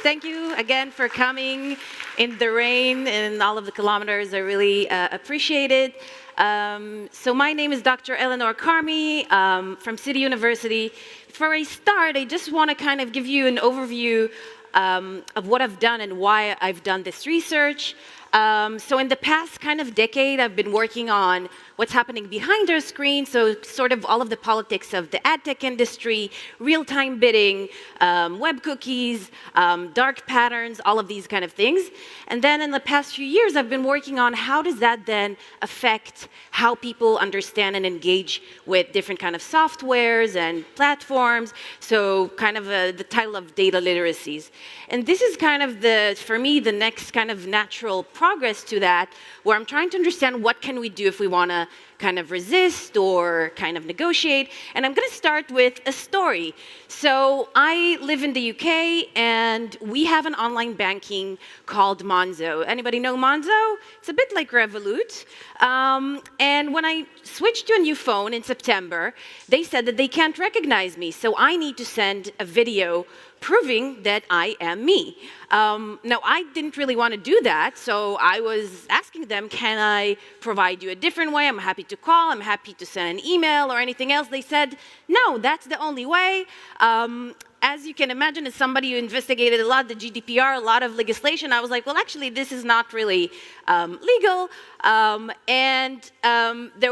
Thank you again for coming in the rain and all of the kilometers. I really appreciate it. So my name is Dr. Elinor Carmi from City University. Before I start, I just want to kind of give you an overview of what I've done and why I've done this research. So in the past kind of decade, I've been working on what's happening behind our screen, so sort of all of the politics of the ad tech industry, real-time bidding, web cookies, dark patterns, all of these kind of things. And then in the past few years, I've been working on how does that then affect how people understand and engage with different kind of softwares and platforms, so kind of the title of data literacies. And this is kind of for me, the next kind of natural progress to that, where I'm trying to understand what can we do if we want to kind of resist or kind of negotiate. And I'm going to start with a story. So I live in the UK, and we have an online banking called Monzo. Anybody know Monzo? It's a bit like Revolut. And when I switched to a new phone in September, they said that they can't recognize me. So I need to send a video proving that I am me. Now, I didn't really want to do that, so I was asking them, can I provide you a different way? I'm happy to call, I'm happy to send an email or anything else. They said, no, that's the only way. As you can imagine, as somebody who investigated a lot, the GDPR, a lot of legislation, I was like, well, actually, this is not really legal. There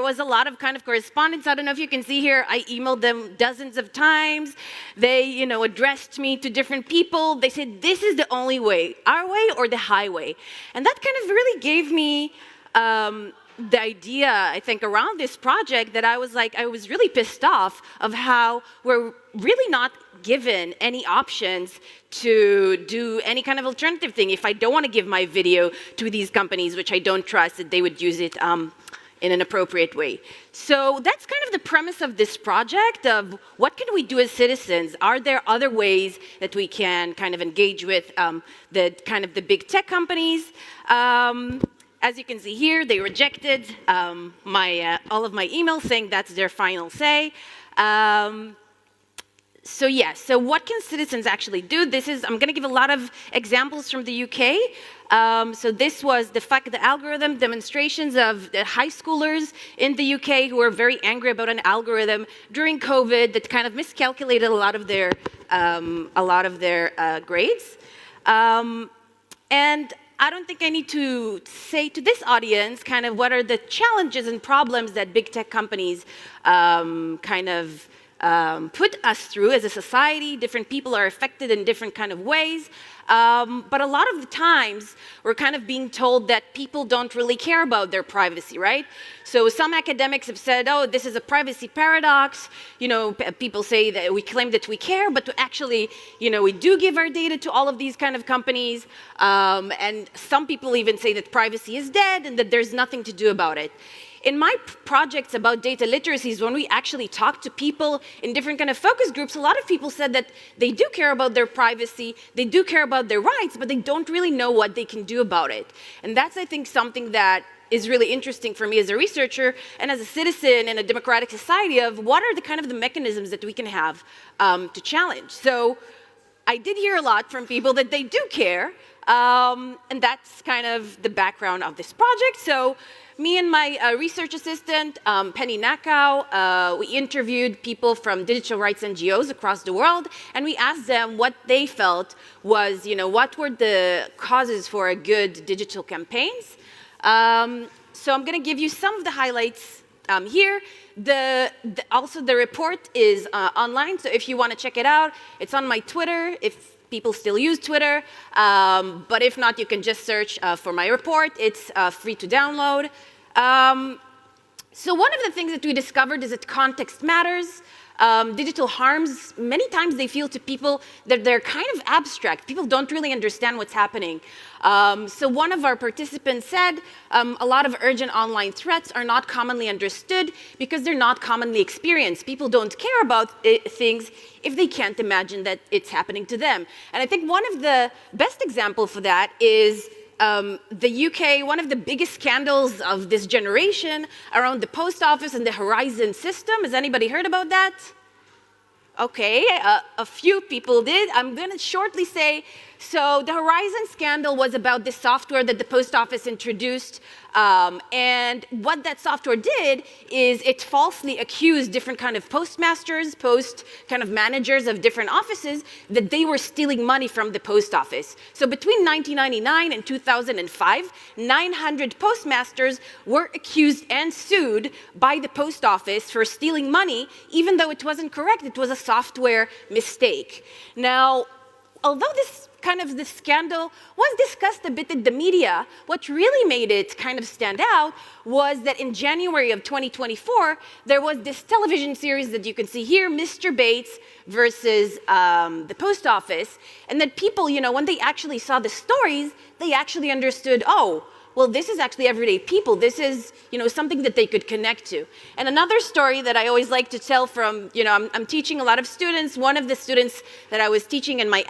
was a lot of kind of correspondence. I don't know if you can see here. I emailed them dozens of times. They, addressed me to different people. They said, this is the only way, our way or the highway. And that kind of really gave me the idea, I think, around this project that I was really pissed off of how we're really not given any options to do any kind of alternative thing. If I don't want to give my video to these companies, which I don't trust that they would use it in an appropriate way. So that's kind of the premise of this project of what can we do as citizens? Are there other ways that we can kind of engage with the big tech companies? As you can see here, they rejected all of my emails saying that's their final say. So what can citizens actually do? I'm going to give a lot of examples from the UK. So this was the algorithm demonstrations of the high schoolers in the UK who were very angry about an algorithm during COVID that kind of miscalculated a lot of their grades. And I don't think I need to say to this audience kind of what are the challenges and problems that big tech companies put us through as a society. Different people are affected in different kind of ways. But a lot of the times, we're kind of being told that people don't really care about their privacy, right? So some academics have said, oh, this is a privacy paradox. People say that we claim that we care, but actually, we do give our data to all of these kind of companies. And some people even say that privacy is dead and that there's nothing to do about it. In my projects about data literacies, when we actually talk to people in different kind of focus groups, a lot of people said that they do care about their privacy, they do care about their rights, but they don't really know what they can do about it. And that's, I think, something that is really interesting for me as a researcher and as a citizen in a democratic society of what are the kind of the mechanisms that we can have to challenge. So I did hear a lot from people that they do care, and that's kind of the background of this project. So me and my research assistant, Penny Nakau, we interviewed people from digital rights NGOs across the world, and we asked them what they felt was, what were the causes for a good digital campaigns. So I'm going to give you some of the highlights here. Also, the report is online, so if you want to check it out, it's on my Twitter, if people still use Twitter. But if not, you can just search for my report. It's free to download. So one of the things that we discovered is that context matters. Digital harms, many times they feel to people that they're kind of abstract. People don't really understand what's happening. So one of our participants said a lot of urgent online threats are not commonly understood because they're not commonly experienced. People don't care about things if they can't imagine that it's happening to them. And I think one of the best examples for that is the UK, one of the biggest scandals of this generation around the post office and the Horizon system. Has anybody heard about that? Okay, a few people did. I'm going to shortly say, so the Horizon scandal was about this software that the post office introduced, and what that software did is it falsely accused different kind of postmasters, kind of managers of different offices that they were stealing money from the post office. So between 1999 and 2005, 900 postmasters were accused and sued by the post office for stealing money, even though it wasn't correct. It was a software mistake. Now, although this scandal was discussed a bit in the media, what really made it kind of stand out was that in January of 2024, there was this television series that you can see here, Mr. Bates versus the post office, and that people, when they actually saw the stories, they actually understood, oh, well, this is actually everyday people. This is, something that they could connect to. And another story that I always like to tell from, I'm teaching a lot of students. One of the students that I was teaching in my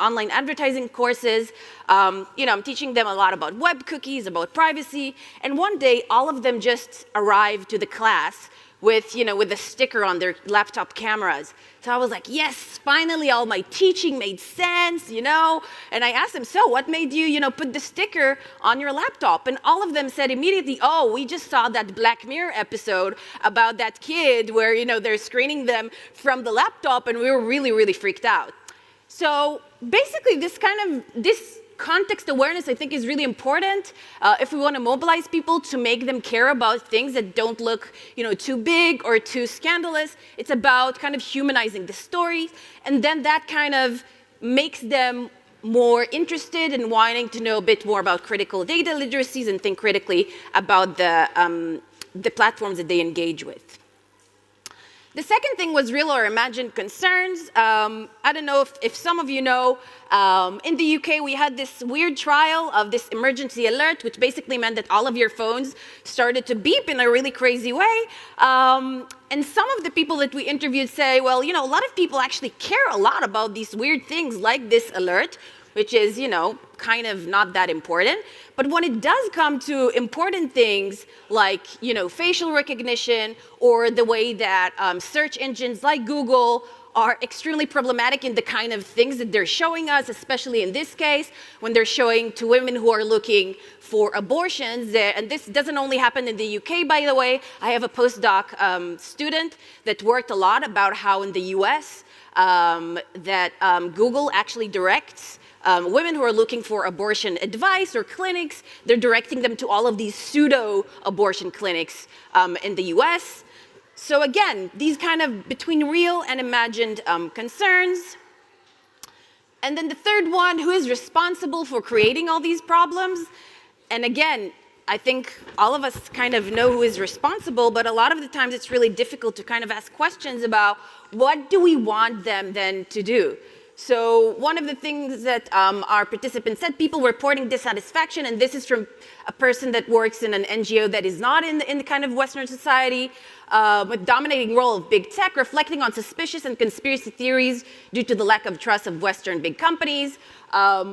online advertising courses, I'm teaching them a lot about web cookies, about privacy. And one day, all of them just arrived to the class with a sticker on their laptop cameras. So I was like, yes, finally all my teaching made sense, And I asked them, so what made you, put the sticker on your laptop? And all of them said immediately, oh, we just saw that Black Mirror episode about that kid where, they're screening them from the laptop, and we were really, really freaked out. So basically this context awareness, I think, is really important if we want to mobilize people to make them care about things that don't look, too big or too scandalous. It's about kind of humanizing the story, and then that kind of makes them more interested in wanting to know a bit more about critical data literacies and think critically about the platforms that they engage with. The second thing was real or imagined concerns. I don't know if some of you know, in the UK we had this weird trial of this emergency alert, which basically meant that all of your phones started to beep in a really crazy way. And some of the people that we interviewed say, well, a lot of people actually care a lot about these weird things like this alert, which is, kind of not that important. But when it does come to important things like, facial recognition or the way that search engines like Google are extremely problematic in the kind of things that they're showing us, especially in this case, when they're showing to women who are looking for abortions. And this doesn't only happen in the UK, by the way. I have a postdoc student that worked a lot about how in the US that Google actually directs women who are looking for abortion advice or clinics. They're directing them to all of these pseudo-abortion clinics in the US. So again, these kind of between real and imagined concerns. And then the third one, who is responsible for creating all these problems? And again, I think all of us kind of know who is responsible, but a lot of the times it's really difficult to kind of ask questions about what do we want them then to do? So one of the things that our participants said, people reporting dissatisfaction, and this is from a person that works in an NGO that is not in the kind of Western society, with dominating role of big tech, reflecting on suspicious and conspiracy theories due to the lack of trust of Western big companies.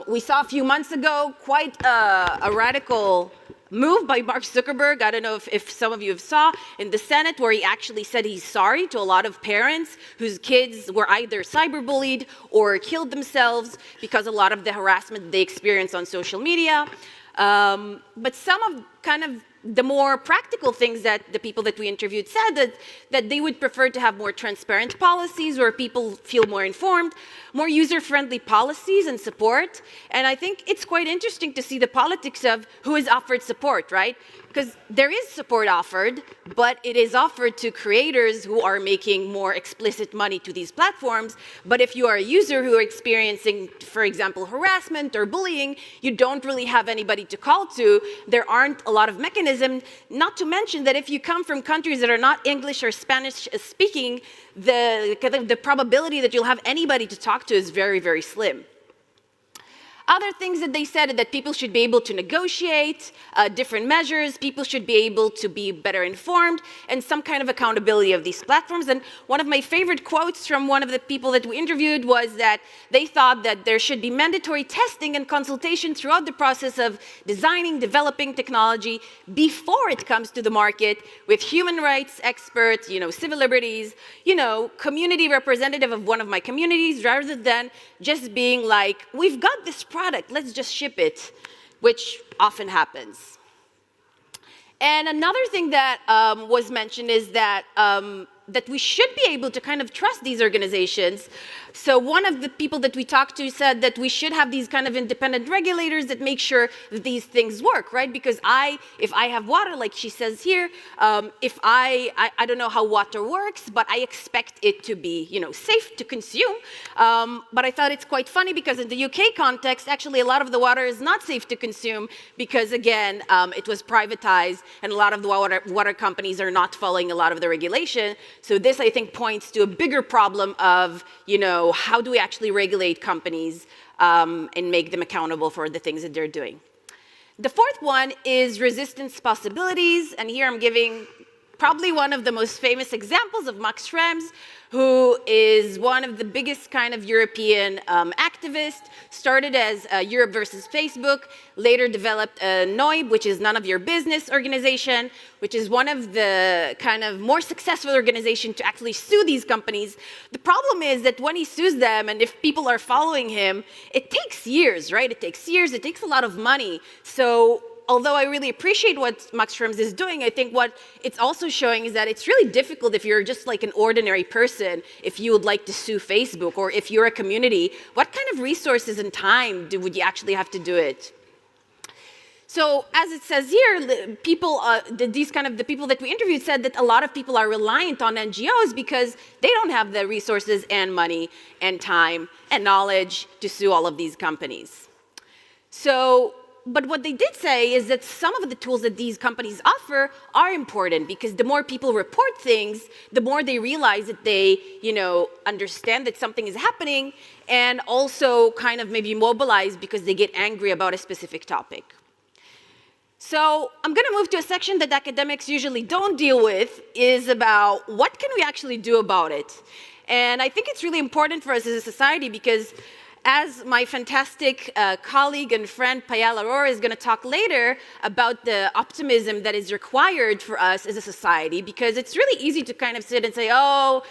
We saw a few months ago quite a radical move by Mark Zuckerberg. I don't know if some of you have saw in the Senate, where he actually said he's sorry to a lot of parents whose kids were either cyberbullied or killed themselves because a lot of the harassment they experience on social media. But some of kind of the more practical things that the people that we interviewed said that they would prefer to have more transparent policies where people feel more informed, more user-friendly policies and support. And I think it's quite interesting to see the politics of who is offered support, right? Because there is support offered, but it is offered to creators who are making more explicit money to these platforms. But if you are a user who are experiencing, for example, harassment or bullying, you don't really have anybody to call to. There aren't a lot of mechanisms, not to mention that if you come from countries that are not English or Spanish speaking, the probability that you'll have anybody to talk to is very, very slim. Other things that they said are that people should be able to negotiate different measures, people should be able to be better informed, and some kind of accountability of these platforms. And one of my favorite quotes from one of the people that we interviewed was that they thought that there should be mandatory testing and consultation throughout the process of designing, developing technology before it comes to the market with human rights experts, civil liberties, community representative of one of my communities, rather than just being like, we've got this product, let's just ship it, which often happens. And another thing that was mentioned is that that we should be able to kind of trust these organizations. So one of the people that we talked to said that we should have these kind of independent regulators that make sure that these things work, right? Because if I have water, like she says here, if I don't know how water works, but I expect it to be, safe to consume. But I thought it's quite funny because in the UK context, actually a lot of the water is not safe to consume because, again, it was privatized and a lot of the water companies are not following a lot of the regulation. So this, I think, points to a bigger problem of, how do we actually regulate companies and make them accountable for the things that they're doing. The fourth one is resistance possibilities, and here I'm giving probably one of the most famous examples of Max Schrems, who is one of the biggest kind of European activists, started as Europe versus Facebook, later developed NOIB, which is None of Your Business organization, which is one of the kind of more successful organizations to actually sue these companies. The problem is that when he sues them, and if people are following him, it takes years, right? It takes years, it takes a lot of money. So although I really appreciate what Max Schrems is doing, I think what it's also showing is that it's really difficult if you're just like an ordinary person, if you would like to sue Facebook, or if you're a community, what kind of resources and time would you actually have to do it? So as it says here, people, the people that we interviewed said that a lot of people are reliant on NGOs because they don't have the resources and money and time and knowledge to sue all of these companies. But what they did say is that some of the tools that these companies offer are important because the more people report things, the more they realize that they, understand that something is happening and also kind of maybe mobilize because they get angry about a specific topic. So I'm going to move to a section that academics usually don't deal with, is about what can we actually do about it. And I think it's really important for us as a society because as my fantastic colleague and friend Payal Aurora is going to talk later about the optimism that is required for us as a society, because it's really easy to kind of sit and say, oh,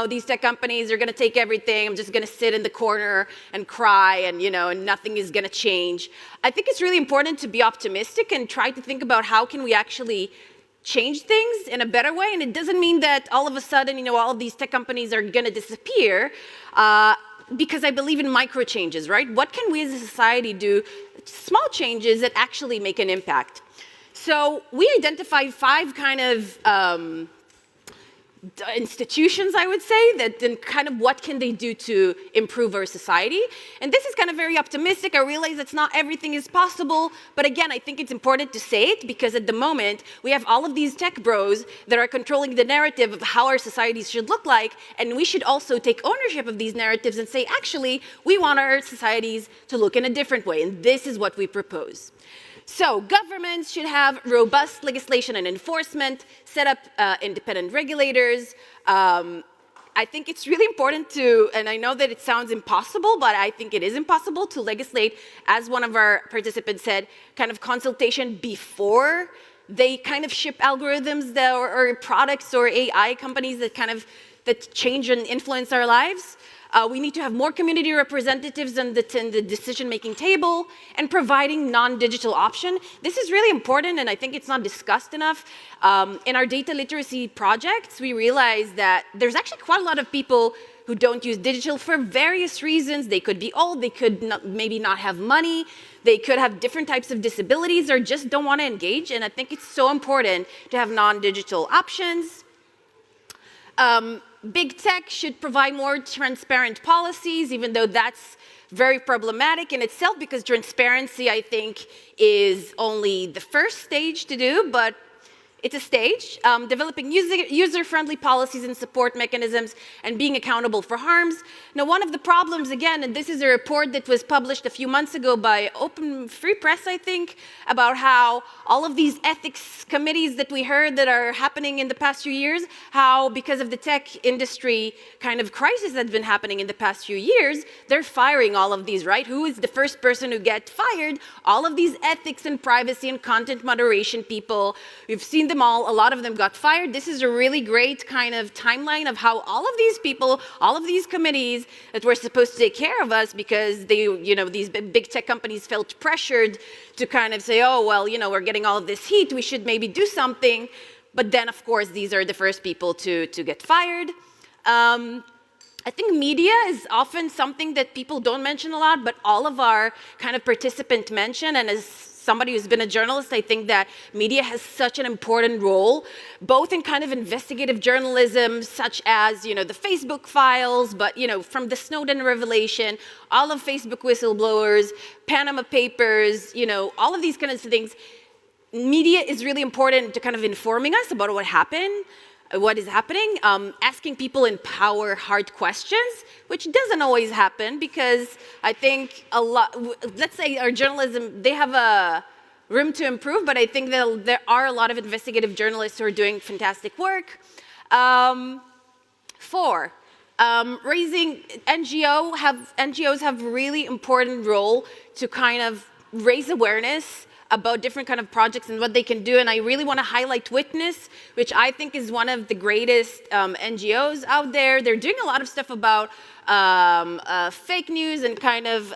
these tech companies are going to take everything. I'm just going to sit in the corner and cry and, and nothing is going to change. I think it's really important to be optimistic and try to think about how can we actually change things in a better way. And it doesn't mean that all of a sudden, all of these tech companies are going to disappear. Because I believe in micro changes, right? What can we as a society do, small changes that actually make an impact? So we identified 5 kind of institutions, I would say, that then kind of what can they do to improve our society. And this is kind of very optimistic. I realize that not everything is possible, but again, I think it's important to say it because at the moment, we have all of these tech bros that are controlling the narrative of how our societies should look like, and we should also take ownership of these narratives and say, actually, we want our societies to look in a different way, and this is what we propose. So governments should have robust legislation and enforcement, set up independent regulators. I think it's really important to, and I know that it sounds impossible, but I think it is impossible to legislate, as one of our participants said, kind of consultation before they kind of ship algorithms or products or AI companies that change and influence our lives. We need to have more community representatives in the decision-making table and providing non-digital option. This is really important, and I think it's not discussed enough. In our data literacy projects, we realized that there's actually quite a lot of people who don't use digital for various reasons. They could be old, they could maybe not have money, they could have different types of disabilities or just don't want to engage, and I think it's so important to have non-digital options. Big tech should provide more transparent policies, even though that's very problematic in itself, because transparency, I think, is only the first stage to do, but It's a stage, developing user-friendly policies and support mechanisms and being accountable for harms. Now, one of the problems, again, and this is a report that was published a few months ago by Open Free Press, I think, about how all of these ethics committees that we heard that are happening in the past few years, how because of the tech industry kind of crisis that's been happening in the past few years, they're firing all of these, right? Who is the first person who gets fired? All of these ethics and privacy and content moderation people. We've seen them all, a lot of them got fired. This is a really great kind of timeline of how all of these people, all of these committees that were supposed to take care of us because they, you know, these big tech companies felt pressured to kind of say, oh, well, you know, we're getting all of this heat, we should maybe do something. But then, of course, these are the first people to get fired. I think media is often something that people don't mention a lot, but all of our kind of participants mention, and as somebody who's been a journalist, I think that media has such an important role, both in kind of investigative journalism, such as, you know, the Facebook files, but, you know, from the Snowden revelation, all of Facebook whistleblowers, Panama Papers, you know, all of these kinds of things. Media is really important to kind of informing us about what happened, what is happening, asking people in power hard questions, which doesn't always happen because I think a lot, let's say our journalism, they have a room to improve, but I think that there are a lot of investigative journalists who are doing fantastic work. 4, raising NGOs have really important role to kind of raise awareness about different kind of projects and what they can do. And I really want to highlight Witness, which I think is one of the greatest NGOs out there. They're doing a lot of stuff about fake news and kind of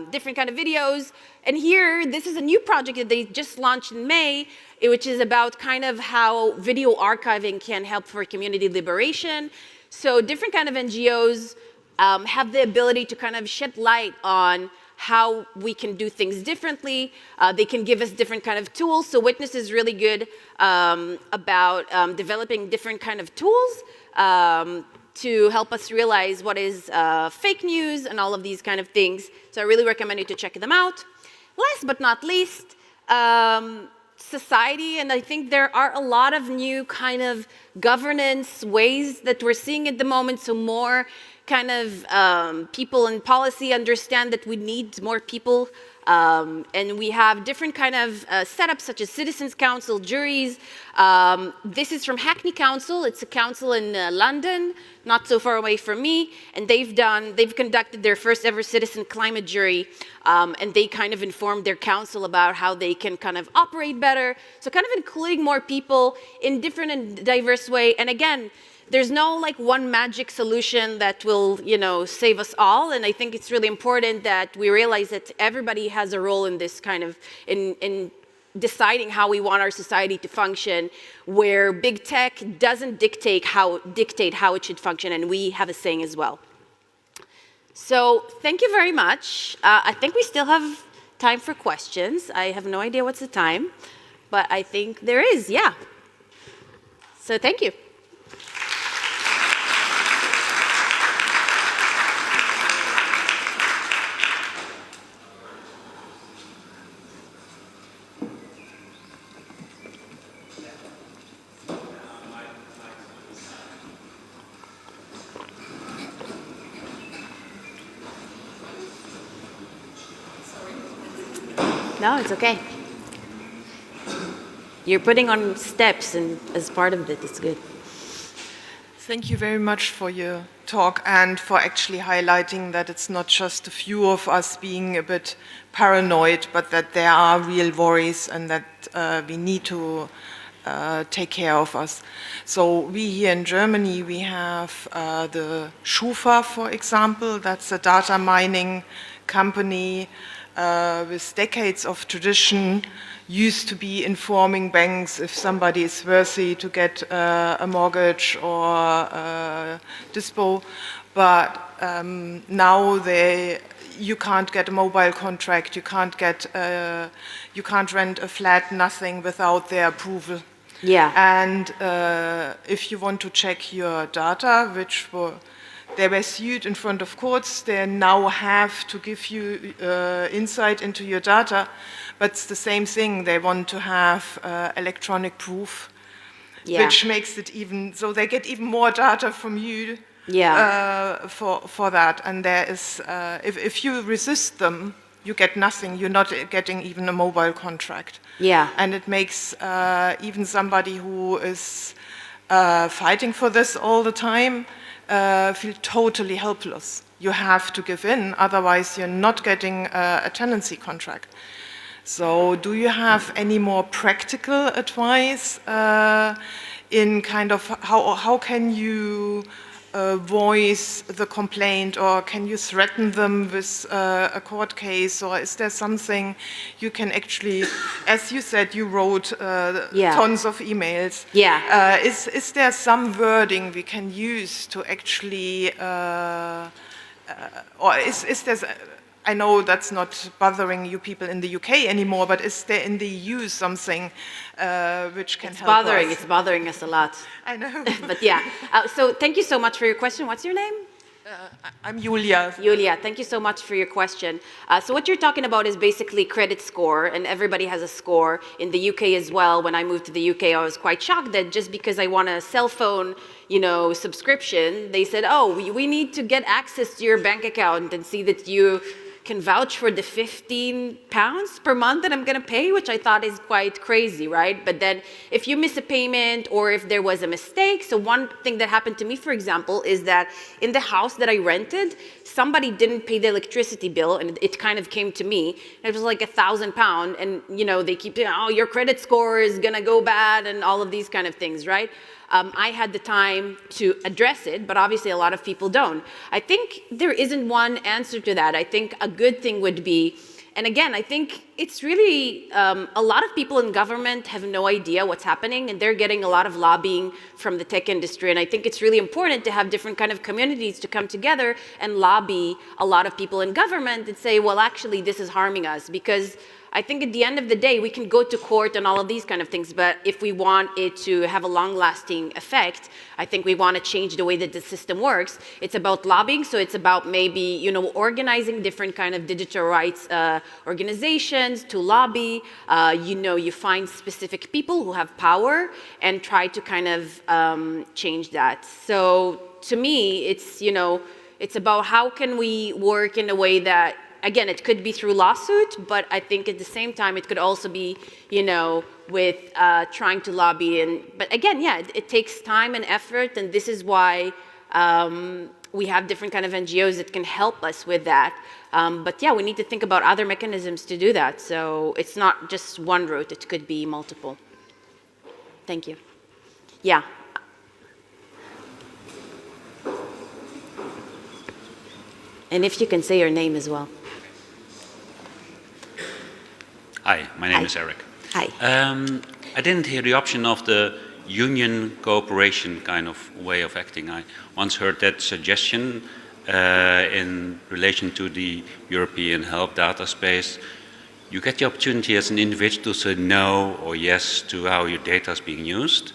different kind of videos. And here, this is a new project that they just launched in May, which is about kind of how video archiving can help for community liberation. So different kind of NGOs have the ability to kind of shed light on how we can do things differently. They can give us different kind of tools. So Witness is really good about developing different kind of tools to help us realize what is fake news and all of these kind of things. So I really recommend you to check them out. Last but not least, society, and I think there are a lot of new kind of governance ways that we're seeing at the moment, so more kind of people in policy understand that we need more people, and we have different kind of setups such as Citizens Council, juries. This is from Hackney Council. It's a council in London, not so far away from me, and they've conducted their first ever citizen climate jury, and they kind of informed their council about how they can kind of operate better. So kind of including more people in different and diverse way. And again, there's no like one magic solution that will, you know, save us all. And I think it's really important that we realize that everybody has a role in this kind of, in deciding how we want our society to function, where big tech doesn't dictate how it should function, and we have a saying as well. So thank you very much. I think we still have time for questions. I have no idea what's the time, but I think there is, yeah. So thank you. No, it's okay. You're putting on steps, and as part of it, it's good. Thank you very much for your talk and for actually highlighting that it's not just a few of us being a bit paranoid, but that there are real worries and that we need to take care of us. So we here in Germany, we have the Schufa, for example. That's a data mining company with decades of tradition, used to be informing banks if somebody is worthy to get a mortgage or dispo, but now you can't get a mobile contract, you can't rent a flat, nothing without their approval. Yeah. And if you want to check your data, which They were sued in front of courts. They now have to give you insight into your data, but it's the same thing. They want to have electronic proof, which makes it even, so they get even more data from you for that. And there is, if you resist them, you get nothing. You're not getting even a mobile contract. Yeah. And it makes even somebody who is fighting for this all the time feel totally helpless. You have to give in, otherwise you're not getting a tenancy contract. So do you have any more practical advice in kind of how can you voice the complaint, or can you threaten them with a court case, or is there something you can actually, as you said, you wrote tons of emails. Yeah. Is there some wording we can use to actually, or is there, I know that's not bothering you people in the UK anymore, but is there in the EU something which can help us? It's bothering us a lot. I know. But yeah, so thank you so much for your question. What's your name? I'm Julia. Julia, thank you so much for your question. So what you're talking about is basically credit score, and everybody has a score. In the UK as well, when I moved to the UK, I was quite shocked that just because I want a cell phone, subscription, they said, oh, we need to get access to your bank account and see that you can vouch for the £15 per month that I'm going to pay, which I thought is quite crazy, right? But then if you miss a payment or if there was a mistake, so one thing that happened to me, for example, is that in the house that I rented, somebody didn't pay the electricity bill, and it kind of came to me. It was like £1,000, and they keep saying, oh, your credit score is going to go bad and all of these kind of things, right? I had the time to address it, but obviously a lot of people don't. I think there isn't one answer to that. I think a good thing would be, and again, I think it's really, a lot of people in government have no idea what's happening, and they're getting a lot of lobbying from the tech industry. And I think it's really important to have different kind of communities to come together and lobby a lot of people in government and say, well, actually, this is harming us. Because I think at the end of the day, we can go to court and all of these kind of things, but if we want it to have a long-lasting effect, I think we want to change the way that the system works. It's about lobbying, so it's about maybe, organizing different kind of digital rights organizations to lobby. You find specific people who have power and try to kind of change that. So to me, it's about how can we work in a way that, again, it could be through lawsuit, but I think at the same time, it could also be, with trying to lobby. But again, yeah, it takes time and effort, and this is why we have different kind of NGOs that can help us with that. But yeah, we need to think about other mechanisms to do that. So it's not just one route, it could be multiple. Thank you. Yeah. And if you can say your name as well. Hi, my name is Eric. Hi. I didn't hear the option of the union cooperation kind of way of acting. I once heard that suggestion in relation to the European health data space. You get the opportunity as an individual to say no or yes to how your data is being used,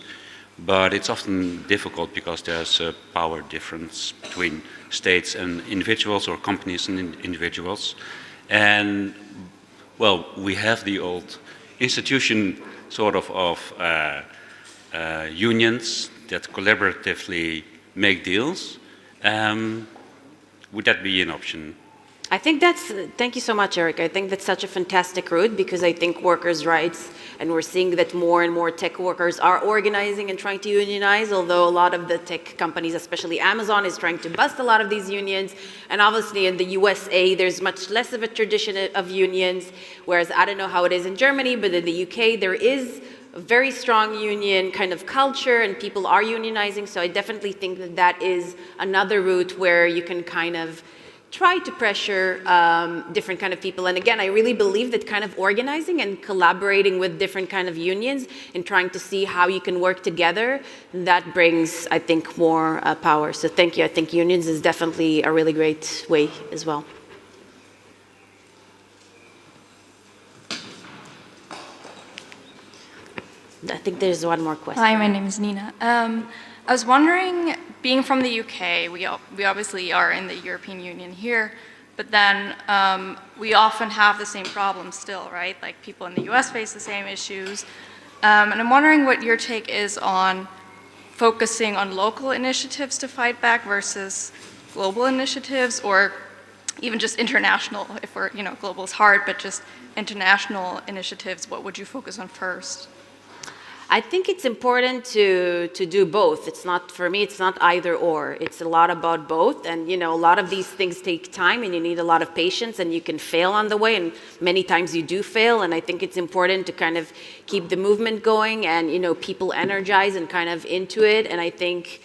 but it's often difficult because there's a power difference between states and individuals, or companies and individuals. And well, we have the old institution sort of unions that collaboratively make deals. Would that be an option? I think thank you so much, Eric. I think that's such a fantastic route, because I think workers' rights, and we're seeing that more and more tech workers are organizing and trying to unionize, although a lot of the tech companies, especially Amazon, is trying to bust a lot of these unions. And obviously in the USA, there's much less of a tradition of unions, whereas I don't know how it is in Germany, but in the UK, there is a very strong union kind of culture, and people are unionizing. So I definitely think that that is another route where you can kind of try to pressure different kind of people. And again, I really believe that kind of organizing and collaborating with different kind of unions and trying to see how you can work together, that brings, I think, more power. So thank you. I think unions is definitely a really great way as well. I think there's one more question. Hi, my name is Nina. I was wondering, being from the UK, we obviously are in the European Union here, but then we often have the same problems still, right? Like people in the US face the same issues. And I'm wondering what your take is on focusing on local initiatives to fight back versus global initiatives, or even just international, if we're, global is hard, but just international initiatives, what would you focus on first? I think it's important to do both. It's not, for me, it's not either or. It's a lot about both. And, a lot of these things take time and you need a lot of patience and you can fail on the way. And many times you do fail. And I think it's important to kind of keep the movement going and, people energized and kind of into it. And I think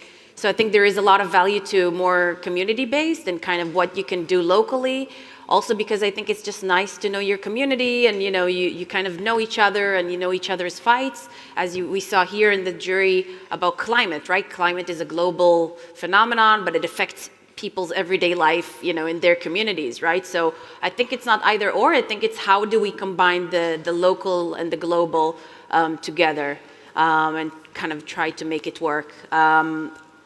there is a lot of value to more community-based and kind of what you can do locally. Also because I think it's just nice to know your community and, you kind of know each other and you know each other's fights. As we saw here in the jury about climate, right? Climate is a global phenomenon, but it affects people's everyday life, in their communities, right? So I think it's not either or. I think it's how do we combine the local and the global together and kind of try to make it work.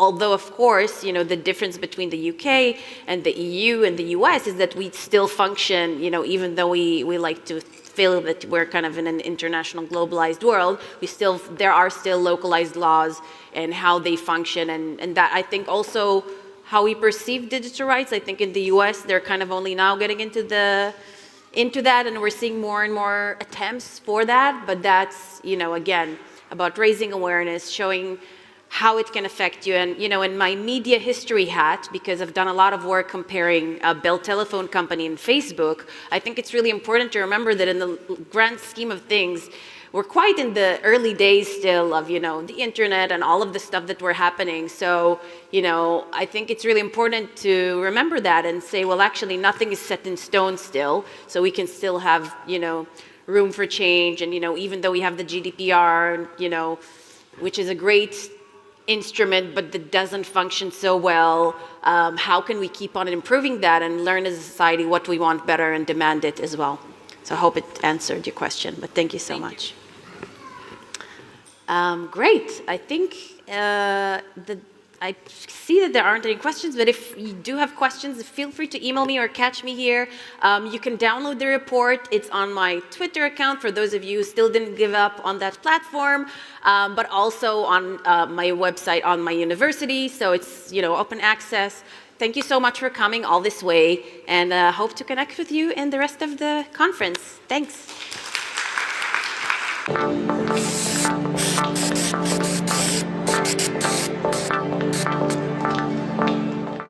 Although, of course, the difference between the UK and the EU and the US is that we still function, even though we like to feel that we're kind of in an international globalized world, there are still localized laws and how they function. And that, I think, also how we perceive digital rights. I think in the US, they're kind of only now getting into that, and we're seeing more and more attempts for that. But that's, again, about raising awareness, showing how it can affect you. And, in my media history hat, because I've done a lot of work comparing Bell Telephone Company and Facebook, I think it's really important to remember that in the grand scheme of things, we're quite in the early days still of, the internet and all of the stuff that were happening. So, I think it's really important to remember that and say, well, actually, nothing is set in stone still. So we can still have, room for change. And, even though we have the GDPR, which is a great instrument, but that doesn't function so well, how can we keep on improving that and learn as a society what we want better and demand it as well? So I hope it answered your question, but thank you so much. Great. I think I see that there aren't any questions, but if you do have questions, feel free to email me or catch me here. You can download the report. It's on my Twitter account for those of you who still didn't give up on that platform, but also on my website on my university. So it's, open access. Thank you so much for coming all this way, and hope to connect with you in the rest of the conference. Thanks.